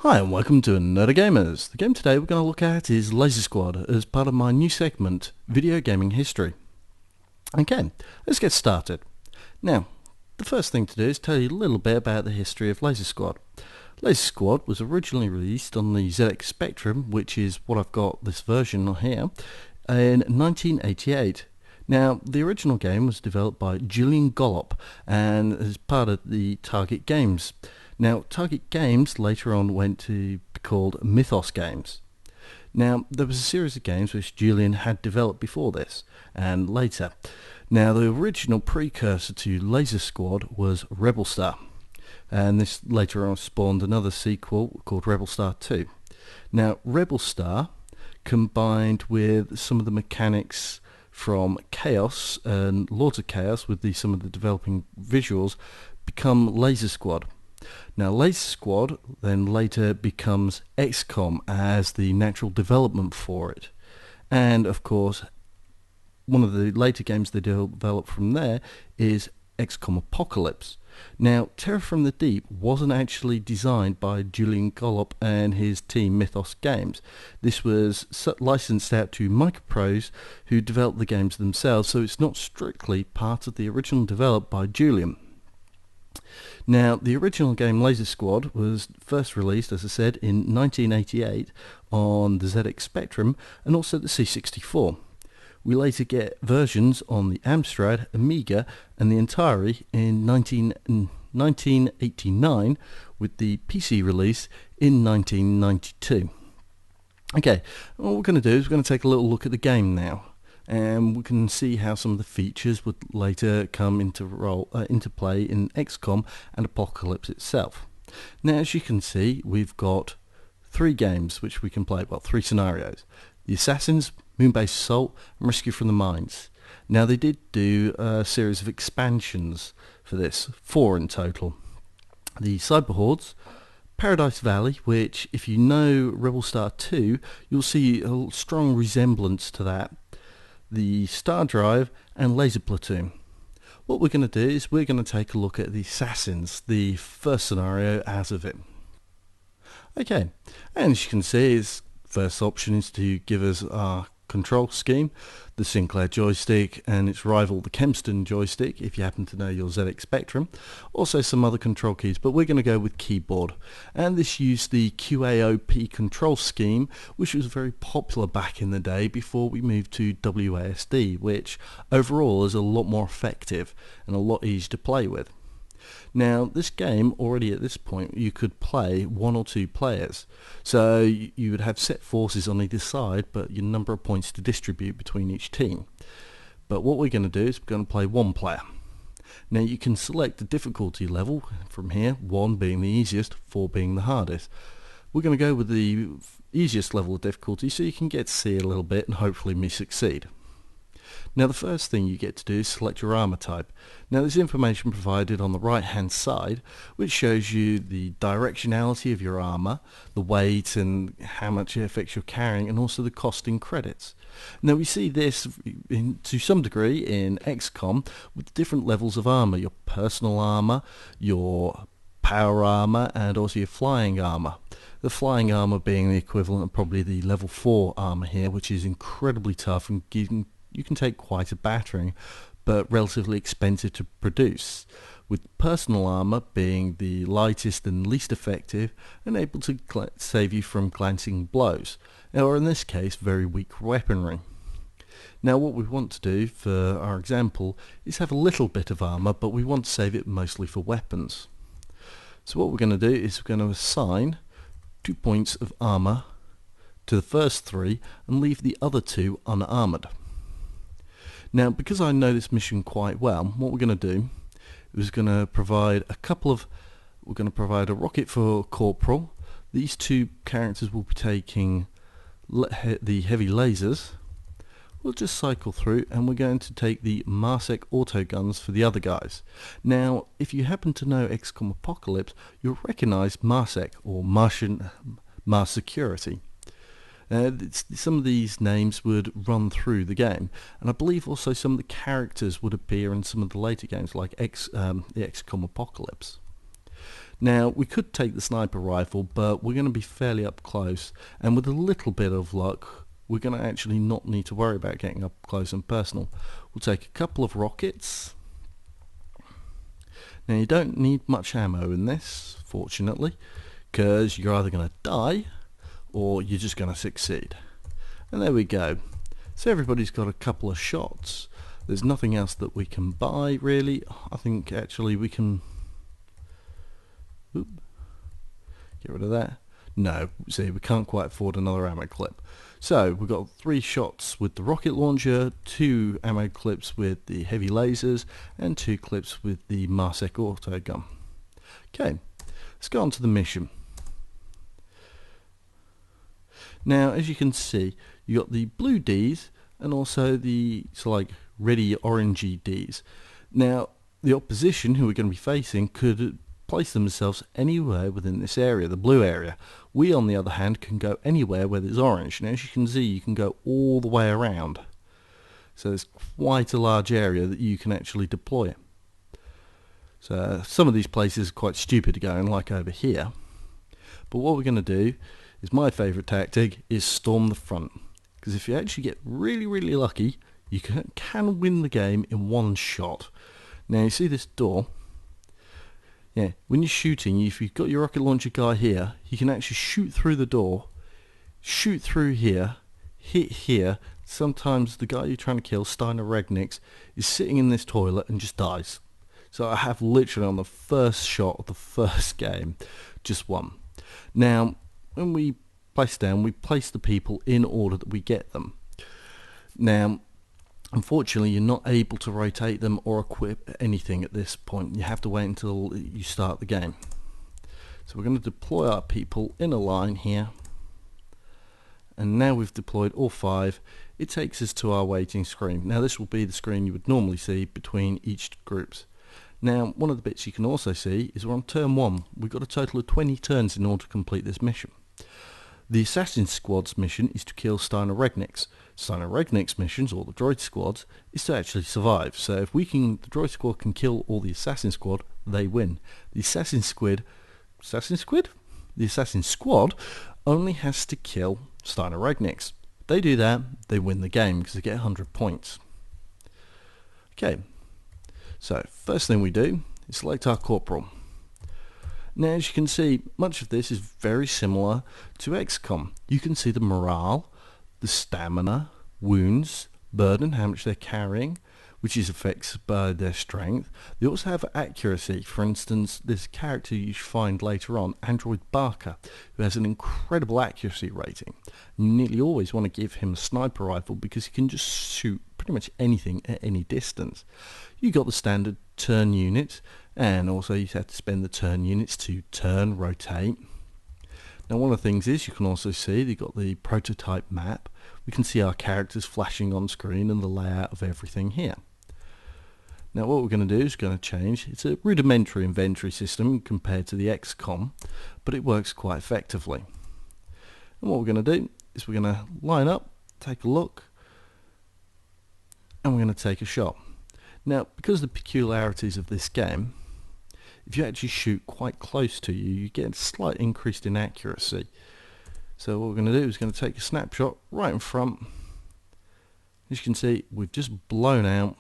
Hi and welcome to Nerdy Gamers. The game today we're going to look at is Laser Squad as part of my new segment, Video Gaming History. Okay, let's get started. Now, the first thing to do is tell you a little bit about the history of Laser Squad. Laser Squad was originally released on the ZX Spectrum, which is what I've got this version here, in 1988. Now, the original game was developed by Julian Gollop and is part of the Target Games. Now, Target Games later on went to be called Mythos Games. Now, there was a series of games which Julian had developed before this, and later. Now, the original precursor to Laser Squad was Rebel Star, and this later on spawned another sequel called Rebel Star 2. Now, Rebel Star, combined with some of the mechanics from Chaos and Lords of Chaos with some of the developing visuals, become Laser Squad. Now, Laser Squad then later becomes XCom as the natural development for it. And, of course, one of the later games they developed from there is XCom Apocalypse. Now, Terror from the Deep wasn't actually designed by Julian Gollop and his team Mythos Games. This was licensed out to Microprose, who developed the games themselves, so it's not strictly part of the original developed by Julian. Now, the original game Laser Squad was first released, as I said, in 1988 on the ZX Spectrum and also the C64. We later get versions on the Amstrad, Amiga and the Atari in 1989, with the PC release in 1992. Okay, what we're going to do is we're going to take a little look at the game now, and we can see how some of the features would later come into play in XCOM and Apocalypse itself. Now, as you can see, we've got three games which we can play, well, three scenarios: the Assassins, Moon-Based Assault and Rescue from the Mines. Now, they did do a series of expansions for this, 4 in total. The Cyber Hordes, Paradise Valley, which if you know Rebel Star 2, you'll see a strong resemblance to that, the Star Drive and Laser Platoon. What we're going to do is we're going to take a look at the Assassins, the first scenario as of it. Okay, and as you can see, its first option is to give us our control scheme, the Sinclair joystick and its rival the Kempston joystick, if you happen to know your ZX Spectrum, also some other control keys, but we're going to go with keyboard. And this used the QAOP control scheme, which was very popular back in the day before we moved to WASD, which overall is a lot more effective and a lot easier to play with. Now, this game, already at this point, you could play 1 or 2 players. So you would have set forces on either side, but your number of points to distribute between each team. But what we're going to do is we're going to play 1 player. Now, you can select the difficulty level from here, 1 being the easiest, 4 being the hardest. We're going to go with the easiest level of difficulty so you can get to see it a little bit and hopefully me succeed. Now, the first thing you get to do is select your armor type. Now, there's information provided on the right hand side which shows you the directionality of your armor, the weight and how much effects you're carrying, and also the cost in credits. Now, we see this to some degree in XCOM with different levels of armor: your personal armor, your power armor, and also your flying armor. The flying armor being the equivalent of probably the level 4 armor here, which is incredibly tough and you can take quite a battering, but relatively expensive to produce, with personal armor being the lightest and least effective and able to save you from glancing blows, or in this case very weak weaponry. Now, what we want to do for our example is have a little bit of armor, but we want to save it mostly for weapons. So what we're going to do is we're going to assign 2 points of armor to the first 3 and leave the other 2 unarmored. Now, because I know this mission quite well, what we're going to do is going to provide we're going to provide a rocket for Corporal. These 2 characters will be taking the heavy lasers. We'll just cycle through and we're going to take the Marsec autoguns for the other guys. Now, if you happen to know XCOM Apocalypse, you'll recognize Marsec, or Martian Mars Security. Some of these names would run through the game, and I believe also some of the characters would appear in some of the later games like the XCom Apocalypse. Now we could take the sniper rifle, but we're going to be fairly up close, and with a little bit of luck we're going to actually not need to worry about getting up close and personal. We'll take a couple of rockets. Now you don't need much ammo in this, fortunately, because you're either going to die or you're just going to succeed. And there we go. So everybody's got a couple of shots. There's nothing else that we can buy really. I think actually we can get rid of that. No, see, we can't quite afford another ammo clip. So we've got 3 shots with the rocket launcher, 2 ammo clips with the heavy lasers, and 2 clips with the Marsec auto gun. Okay, let's go on to the mission. Now, as you can see, you got the blue Ds and also the ready orangey Ds. Now, the opposition who we're going to be facing could place themselves anywhere within this area, the blue area. We, on the other hand, can go anywhere where there's orange. Now, as you can see, you can go all the way around. So there's quite a large area that you can actually deploy. So some of these places are quite stupid to go in, like over here. But what we're going to do is, my favourite tactic is storm the front. Because if you actually get really, really lucky, you can win the game in one shot. Now, you see this door? Yeah, when you're shooting, if you've got your rocket launcher guy here, he can actually shoot through the door, shoot through here, hit here. Sometimes the guy you're trying to kill, Steiner Regnix, is sitting in this toilet and just dies. So I have literally, on the first shot of the first game, just won. Now, when we place down, we place the people in order that we get them. Now, unfortunately, you're not able to rotate them or equip anything at this point. You have to wait until you start the game. So we're going to deploy our people in a line here. And now we've deployed all 5. It takes us to our waiting screen. Now this will be the screen you would normally see between each groups. Now, one of the bits you can also see is we're on turn 1. We've got a total of 20 turns in order to complete this mission. The Assassin Squad's mission is to kill Steiner Regnix. Steiner Regnix missions, or the Droid Squad's, is to actually survive. So if the Droid Squad can kill all the Assassin Squad, they win. The Assassin Squad only has to kill Steiner Regnix. If they do that, they win the game because they get 100 points. Okay, so first thing we do is select our corporal. Now, as you can see, much of this is very similar to XCom. You can see the morale, the stamina, wounds, burden, how much they're carrying, which is affected by their strength. They also have accuracy. For instance, this character you find later on, Android Barker, who has an incredible accuracy rating. You nearly always want to give him a sniper rifle because he can just shoot pretty much anything at any distance. You got the standard turn units, and also you have to spend the turn units to turn, rotate. Now, one of the things is you can also see you've got the prototype map. We can see our characters flashing on screen and the layout of everything here. Now, what we're going to do is going to change. It's a rudimentary inventory system compared to the XCom, but it works quite effectively. And what we're going to do is we're going to line up, take a look, and we're going to take a shot. Now, because of the peculiarities of this game, if you actually shoot quite close to you, you get a slight increase in accuracy. So what we're going to do is going to take a snapshot right in front. As you can see, we've just blown out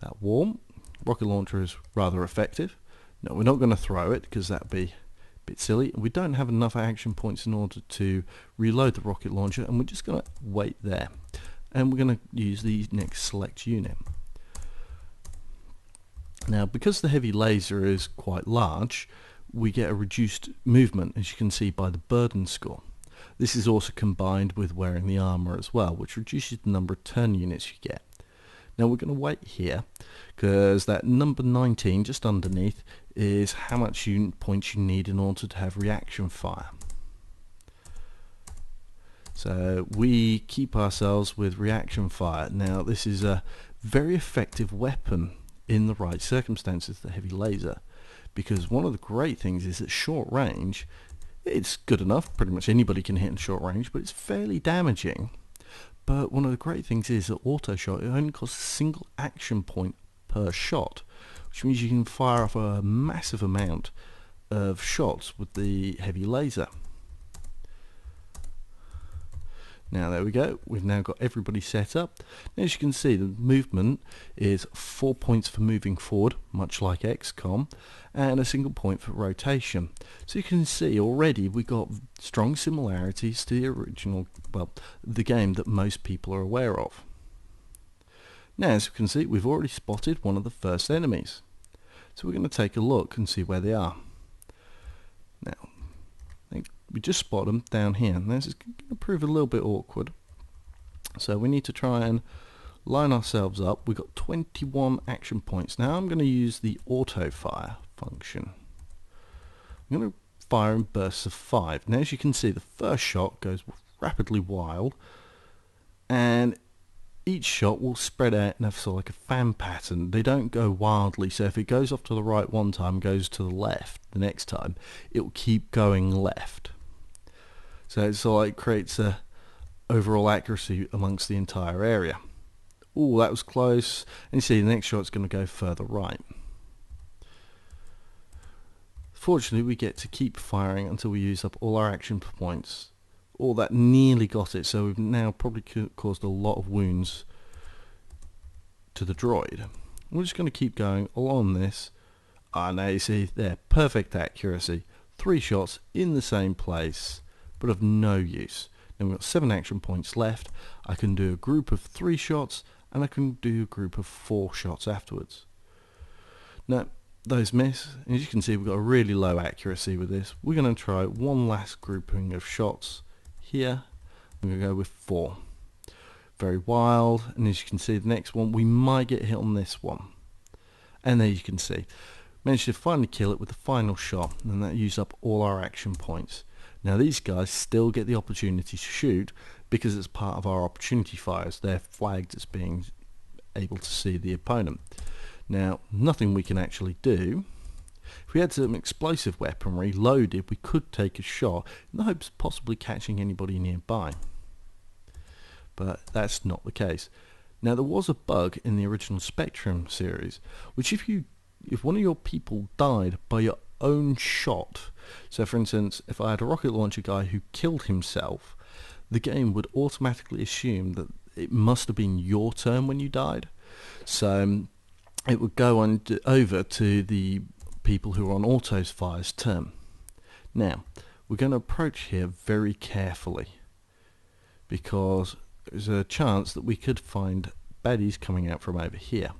that wall. Rocket launcher is rather effective. No, we're not going to throw it because that would be a bit silly. We don't have enough action points in order to reload the rocket launcher, and we're just going to wait there. And we're going to use the next select unit. Now, because the heavy laser is quite large, we get a reduced movement, as you can see by the burden score. This is also combined with wearing the armor as well, which reduces the number of turn units you get. Now, we're going to wait here because that number 19 just underneath is how much points you need in order to have reaction fire. So we keep ourselves with reaction fire. Now, this is a very effective weapon in the right circumstances, the heavy laser, because one of the great things is at short range it's good enough. Pretty much anybody can hit in short range, but it's fairly damaging. But one of the great things is that auto shot, it only costs a single action point per shot, which means you can fire off a massive amount of shots with the heavy laser. Now there we go, we've now got everybody set up. Now, as you can see, the movement is 4 points for moving forward, much like XCom, and a single point for rotation. So you can see already we've got strong similarities to the original, well, the game that most people are aware of. Now, as you can see, we've already spotted one of the first enemies. So we're going to take a look and see where they are. Now, we just spot them down here. Now, this is going to prove a little bit awkward. So we need to try and line ourselves up. We've got 21 action points. Now I'm going to use the auto fire function. I'm going to fire in bursts of 5. Now, as you can see, the first shot goes rapidly wild, and each shot will spread out and have sort of like a fan pattern. They don't go wildly, so if it goes off to the right one time, goes to the left the next time, it will keep going left. So it sort of like creates a overall accuracy amongst the entire area. Oh, that was close. And you see the next shot's going to go further right. Fortunately, we get to keep firing until we use up all our action points. Oh, that nearly got it, so we've now probably caused a lot of wounds to the droid. We're just going to keep going along this. Now you see there, perfect accuracy. 3 shots in the same place, but of no use. Then we've got 7 action points left. I can do a group of 3 shots, and I can do a group of 4 shots afterwards. Now, those miss, and as you can see, we've got a really low accuracy with this. We're going to try one last grouping of shots here. I'm going to go with 4. Very wild, and as you can see, the next one, we might get hit on this one. And there you can see, managed to finally kill it with the final shot, and that used up all our action points. Now these guys still get the opportunity to shoot because it's part of our opportunity fires. They're flagged as being able to see the opponent. Now, nothing we can actually do. If we had some explosive weaponry loaded, we could take a shot in the hopes of possibly catching anybody nearby. But that's not the case. Now, there was a bug in the original Spectrum series, which if one of your people died by your own shot, so for instance, if I had a rocket launcher guy who killed himself, the game would automatically assume that it must have been your turn when you died. So it would go on over to the people who are on auto fire's turn. Now, we're going to approach here very carefully, because there's a chance that we could find baddies coming out from over here.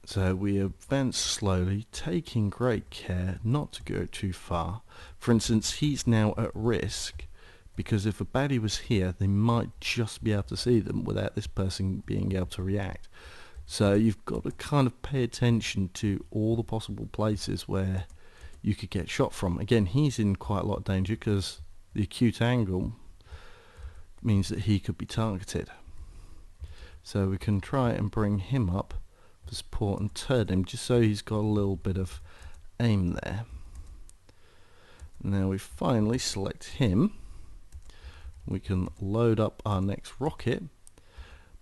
So we advance slowly, taking great care not to go too far. For instance, he's now at risk, because if a baddie was here, they might just be able to see them without this person being able to react. So you've got to kind of pay attention to all the possible places where you could get shot from. Again, he's in quite a lot of danger because the acute angle means that he could be targeted. So we can try and bring him up for support and turn him just so he's got a little bit of aim there. Now we finally select him. We can load up our next rocket.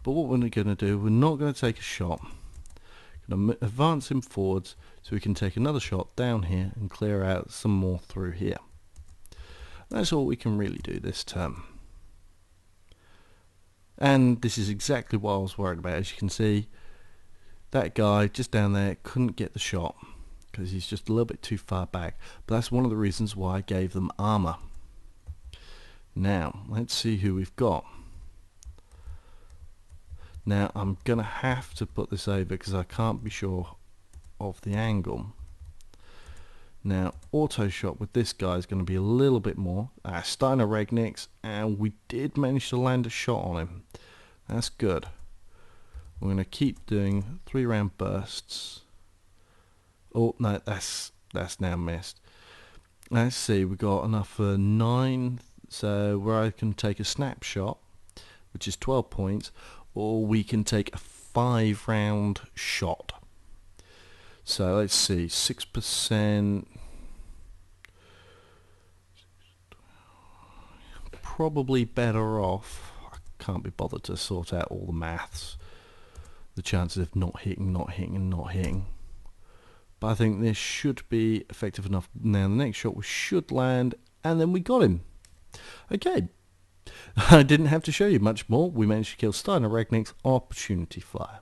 But what we're going to do, we're not going to take a shot. We're going to advance him forwards so we can take another shot down here and clear out some more through here. That's all we can really do this turn. And this is exactly what I was worried about. As you can see, that guy just down there couldn't get the shot because he's just a little bit too far back. But that's one of the reasons why I gave them armor. Now, let's see who we've got. Now, I'm going to have to put this over because I can't be sure of the angle. Now, auto shot with this guy is going to be a little bit more. Steiner Regniks, and we did manage to land a shot on him. That's good. We're going to keep doing 3-round bursts. Oh, no, that's now missed. Let's see, we got enough for 9, so where I can take a snapshot, which is 12 points, or we can take a 5-round shot. So let's see, 6%. Probably better off. I can't be bothered to sort out all the maths. the chances of not hitting, and not hitting. But I think this should be effective enough. Now the next shot should land, and then we got him. Okay, I didn't have to show you much more. We managed to kill Steiner Regnick's opportunity fire.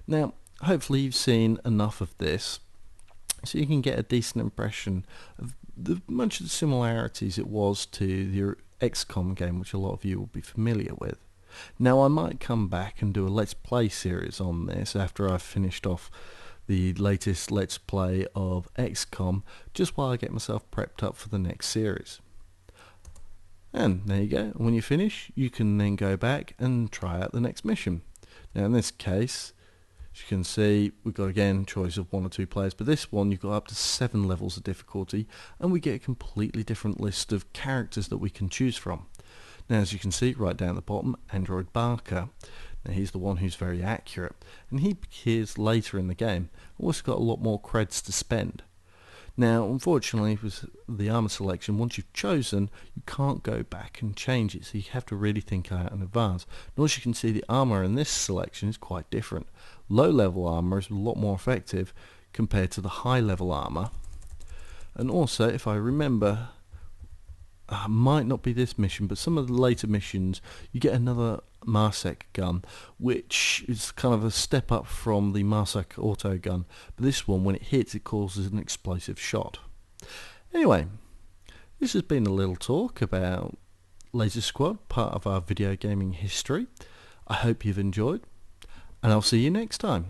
Now, hopefully you've seen enough of this so you can get a decent impression of much of the similarities it was to the XCom game, which a lot of you will be familiar with. Now, I might come back and do a Let's Play series on this after I've finished off the latest Let's Play of XCom, just while I get myself prepped up for the next series. And there you go. When you finish, you can then go back and try out the next mission. Now, in this case, as you can see, we've got again choice of 1 or 2 players, but this one you've got up to 7 levels of difficulty, and we get a completely different list of characters that we can choose from. Now, as you can see right down at the bottom, Android Barker. Now, he's the one who's very accurate, and he appears later in the game. Also got a lot more creds to spend. Now, unfortunately, with the armor selection, once you've chosen, you can't go back and change it, so you have to really think out in advance. And as you can see, the armor in this selection is quite different. Low-level armor is a lot more effective compared to the high-level armor. And also, if I remember, might not be this mission, but some of the later missions, you get another Marsec gun, which is kind of a step up from the Marsec auto gun, but this one, when it hits, it causes an explosive shot. Anyway, this has been a little talk about Laser Squad, part of our video gaming history. I hope you've enjoyed, and I'll see you next time.